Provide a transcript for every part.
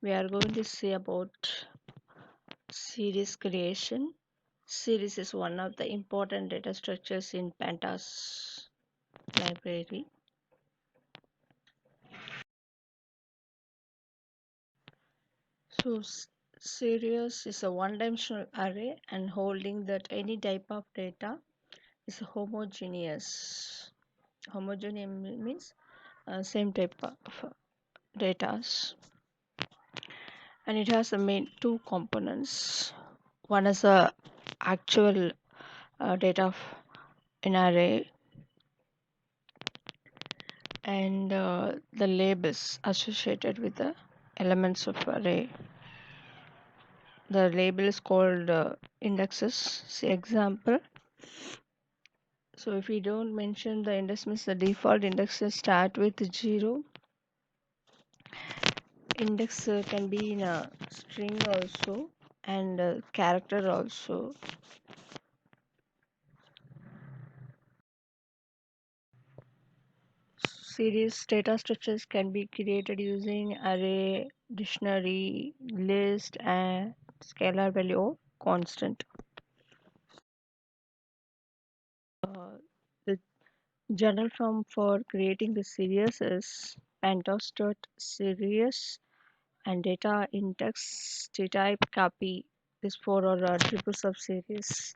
We are going to see about series creation. Series is one of the important data structures in Pandas library. So series is a one-dimensional array and holding that any type of data is homogeneous. Homogeneous means same type of data, and it has the main two components. One is a actual data of an array and the labels associated with the elements of array. The label is called indexes. See example. So if we don't mention the index, means the default indexes start with 0. Index can be in a string also and character also. Series data structures can be created using array, dictionary, list, and scalar value or constant. The general form for creating the series is pandas.series and data index type copy. This four are attributes of series,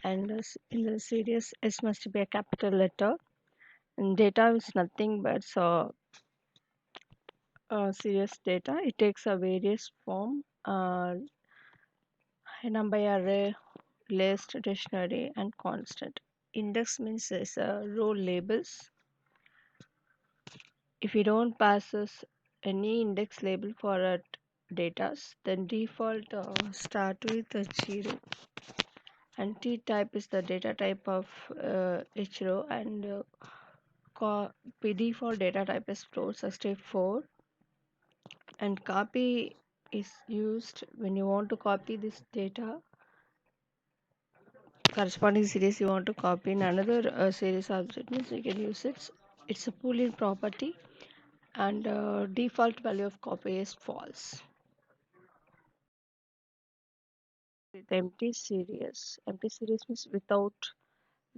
and in the series S must be a capital letter. And data is nothing but series data. It takes a various form, number array, list, dictionary, and constant. Index means is row labels. If you don't pass us any index label for a data, then default start with a 0. And T type is the data type of each row, and default data type is float, so step 4. And copy is used when you want to copy this data corresponding series you want to copy in another series object, means you can use it. It's a boolean property, and default value of copy is false. With empty series means without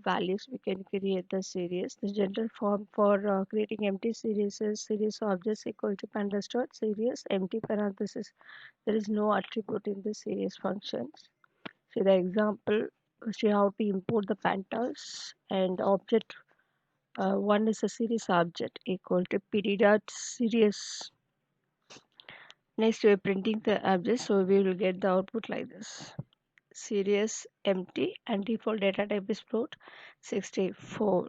values we can create the series. The general form for creating empty series is series objects equal to pandas dot series empty parenthesis. There is no attribute in the series functions. See the example. See how to import the pandas, and object one is a series object equal to pd dot series. Next we are printing the object, so we will get the output like this. Series empty and default data type is float 64.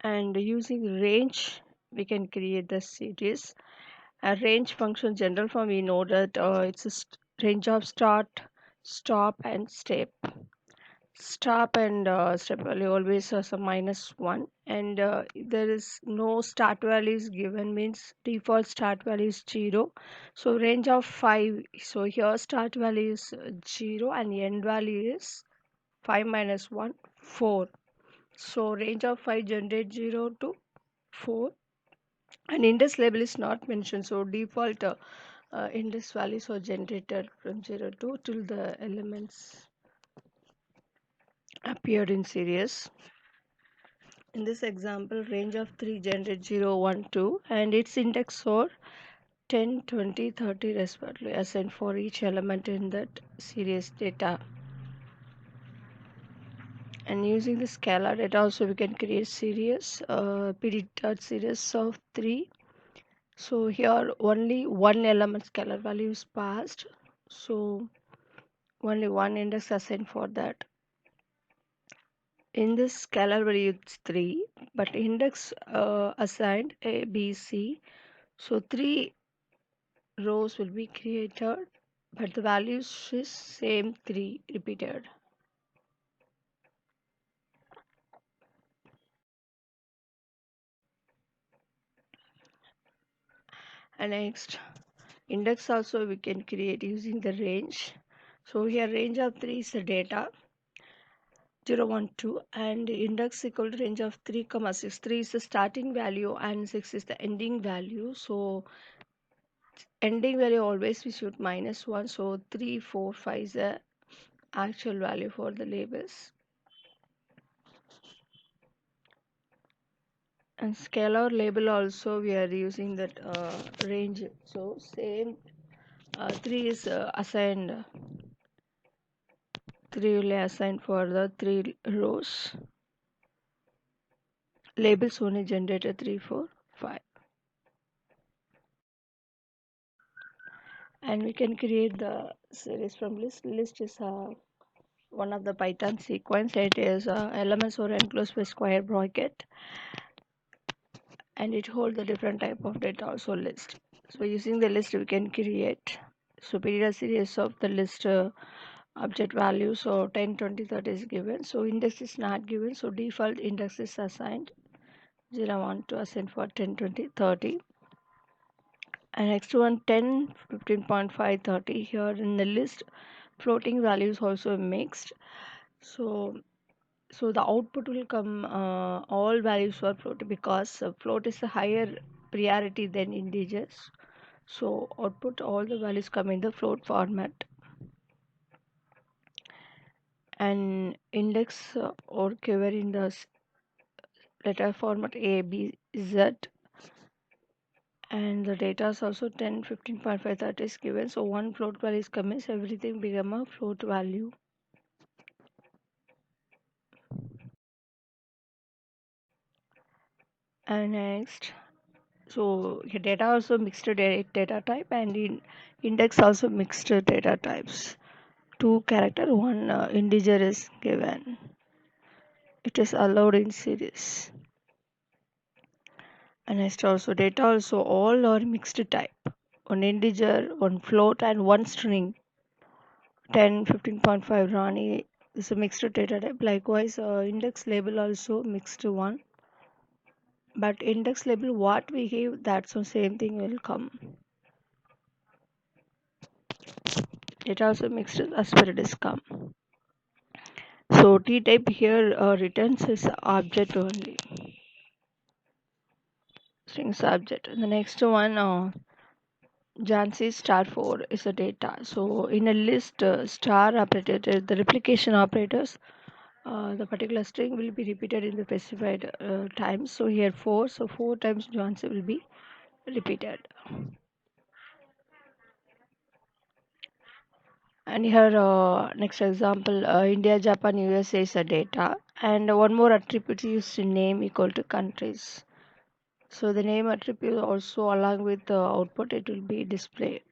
And using range we can create the series. A range function general form, we know that it's a range of start, stop, and step. Stop and step value always has a -1, and there is no start value is given, means default start value is 0. So range of 5, so here start value is 0 and end value is 5 minus 1 4. So range of 5 generate 0 to 4, and index label is not mentioned, so default index values are generated from 0 to till the elements appeared in series. In this example, range of 3 generate 0 1 2, and its index are 10 20 30 respectively assigned for each element in that series data. And using the scalar data also we can create series pd dot series of 3. So here only one element scalar value is passed, so only one index assigned for that. In this scalar value it's 3, but index assigned a b c, so 3 rows will be created, but the values is same 3 repeated. And next, index also we can create using the range. So here range of 3 is the data. 0 1 2, and index equal to range of 3 comma 6. 3 is the starting value and 6 is the ending value. So ending value always we should -1. So 3 4 5 is the actual value for the labels. And scalar label also we are using that range. So same 3 is assigned. 3 will be assigned for the 3 rows. Labels only generated 3 4 5. And we can create the series from list. List is one of the Python sequence. It is elements are enclosed by square bracket, and it holds the different type of data also list. So using the list we can create superior series of the list object value. So 10 20 30 is given, so index is not given, so default index is assigned 0 1 to assign for 10 20 30. And next one 10 15.5 30. Here in the list floating values also mixed. So the output will come all values are float, because float is a higher priority than integers. So output all the values come in the float format. And index or cover in the letter format A B Z. And the data is also 10 15.5 30 is given, so one float value is coming, so everything become a float value. And next, so here data also mixed data type, and in index also mixed data types. Two character, one integer is given. It is allowed in series. And next also data also all are mixed type. One integer, one float, and one string. 10 15.5 Rani is a mixed data type. Likewise, index label also mixed one. But index label what we give, that's the same thing will come. It also mixed as per it is come. So T type here returns is object only. Strings object. And the next one, Jansi star 4 is a data. So in a list, star operator, the replication operators, the particular string will be repeated in the specified times. So here 4, so 4 times Jansi will be repeated. And here next example, India, Japan, USA is a data, and one more attribute is name equal to countries. So the name attribute also along with the output it will be displayed.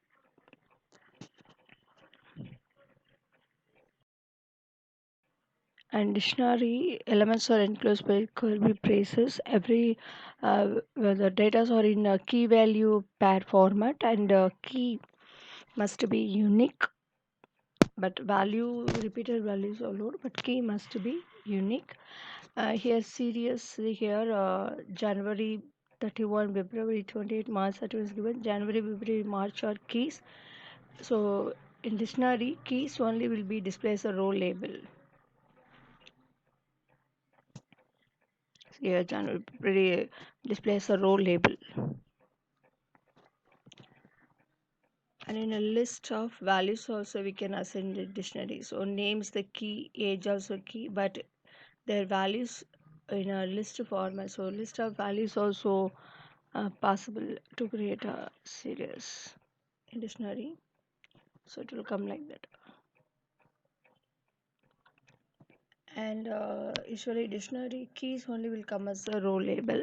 And dictionary elements are enclosed by curly braces. Every the data are in a key value pair format, and key must be unique, but value repeated values are allowed, but key must be unique. Here series here January 31, February 28, March 31 is given. January, February, March are keys. So in dictionary, keys only will be displayed as a row label. Here January, February displays a row label. And in a list of values also we can assign the dictionary. So names the key, age also key, but their values in a list format. So list of values also possible to create a series in dictionary. So it will come like that. And usually dictionary keys only will come as a row label,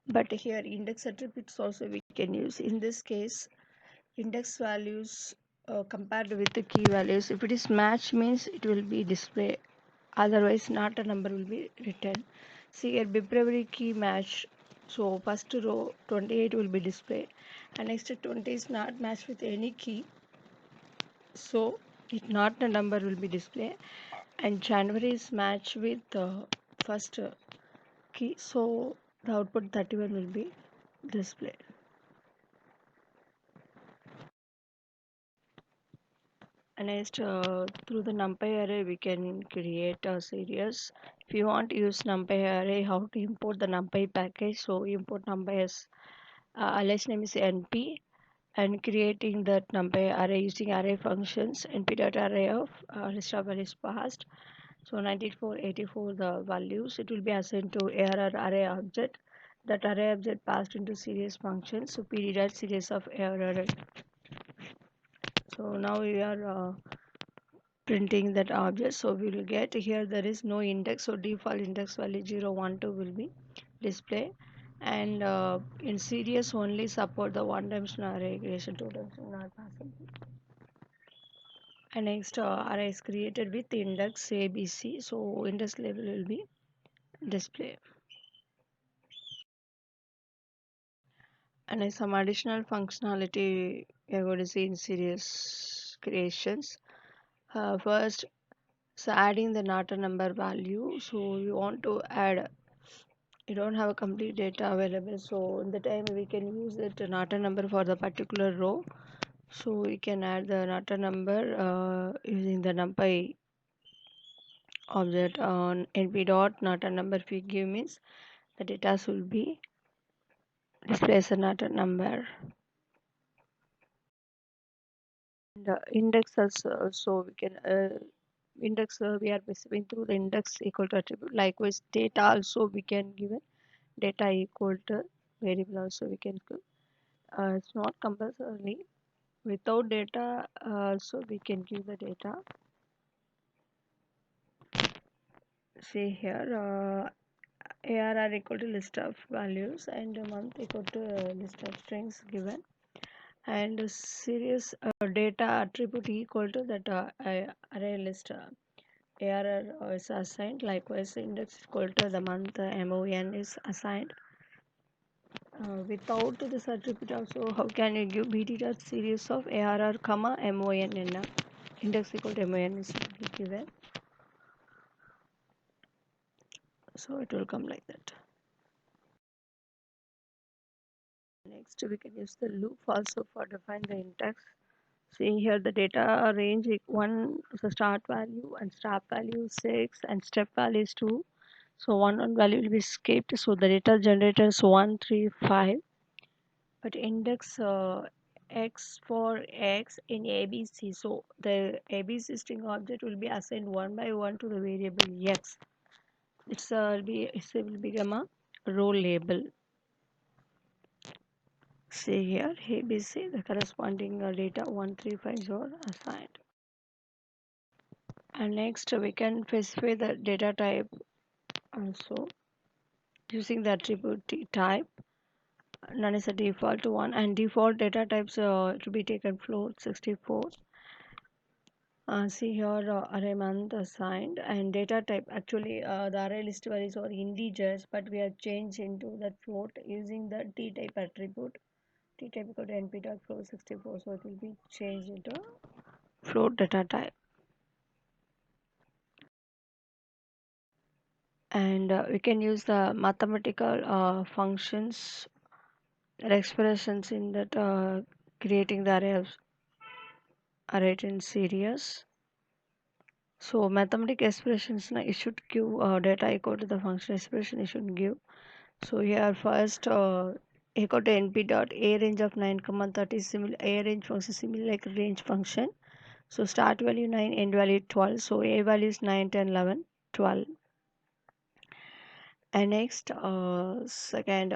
but here index attributes also we can use. In this case, index values compared with the key values, if it is match means it will be displayed, otherwise not a number will be written. See here February key match, so first row 28 will be displayed, and next 20 is not matched with any key, so it not a number will be displayed. And January is matched with the first key, so the output 31 will be displayed. And next, through the NumPy array, we can create a series. If you want to use NumPy array, how to import the NumPy package? So import NumPy as alias name is np, and creating that NumPy array using array functions. Np.array of list of values passed. So 94, 84 the values. It will be assigned to ARR array object. That array object passed into series function. So PD dot series of ARR. So now we are printing that object. So we will get here there is no index, so default index value 0 1 2 will be display. And in series only support the one dimensional array creation, two dimensional not possible. And next, array is created with index abc, so index label will be display. And some additional functionality we are going to see in series creations. First, so adding the Norton number value. So you want to add, you don't have a complete data available, so in the time we can use that Norton number for the particular row. So we can add the Norton number using the NumPy object on np dot Norton number. If we give means the data will be displayed as a Norton number. The index also, so we can index, we are specifying through the index equal to attribute. Likewise data also we can give it data equal to variable also we can give. It's not compulsory. Without data also we can give the data. See here, ARR equal to list of values and month equal to list of strings given, and series data attribute equal to that array list. ARR is assigned. Likewise index equal to the month MON is assigned. Without this attribute also, how can you give BT dot series of ARR comma MON in index equal to MON is given. So it will come like that. Next we can use the loop also for define the index. See here the data range 1 is the start value and start value 6 and step value is 2. So one value will be skipped. So the data generator is 1 3 5. But index x for x in ABC. So the ABC string object will be assigned one by one to the variable x. It will become a row label. See here ABC, the corresponding data 135 are assigned. And next we can specify the data type also using the attribute type. None is a default one, and default data types to be taken float 64. See here array month assigned and data type. Actually the array list values are integers, but we have changed into that float using the t type attribute. T type equal to np dot float 64, so it will be changed into float data type. And we can use the mathematical functions or expressions in that creating the array in series. So mathematical expressions it should give data equal to the function expression it should give. So here first equal to np dot a range of 9 comma 30 similar a range function similar like range function. So start value 9, end value 12. So a value is 9 10 11 12. And next second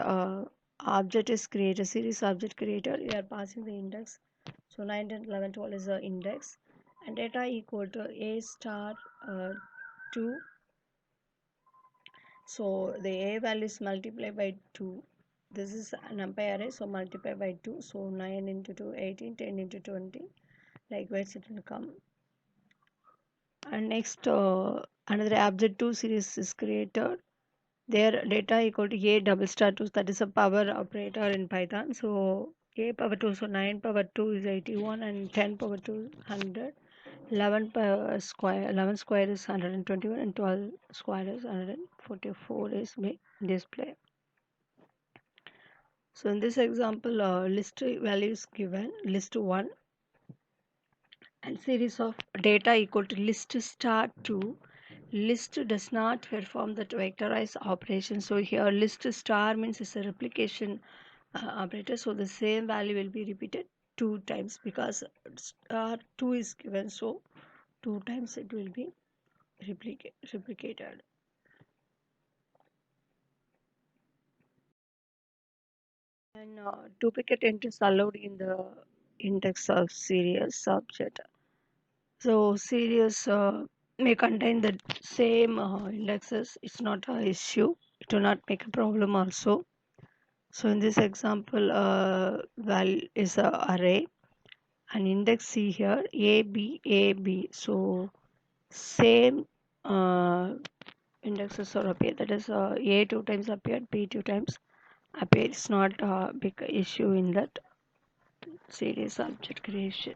object is created, series object created. We are passing the index. So 9 10 11 12 is the index, and data equal to a star 2. So the a value is multiplied by 2. This is a NumPy array, so multiply by 2. So 9 into 2 18, 10 into 20, likewise it will come. And next another object 2 series is created. Their data equal to a double star 2, that is a power operator in Python. So a power 2, so 9 power 2 is 81 and 10 power 2 is 100. 11 power square, 11 square is 121 and 12 square is 144 is display. So in this example list value is given, list 1 and series of data equal to list start to list does not perform the vectorize operation. So here list star means it's a replication operator, so the same value will be repeated two times because star 2 is given, so two times it will be replicated. And duplicate entries allowed in the index of serious subject. So serious may contain the same indexes. It's not a issue. It will not make a problem also. So in this example, val is a array and index C here A B A B. So same indexes are appear. That is A two times appeared, B two times appeared. It's not a big issue in that series object creation.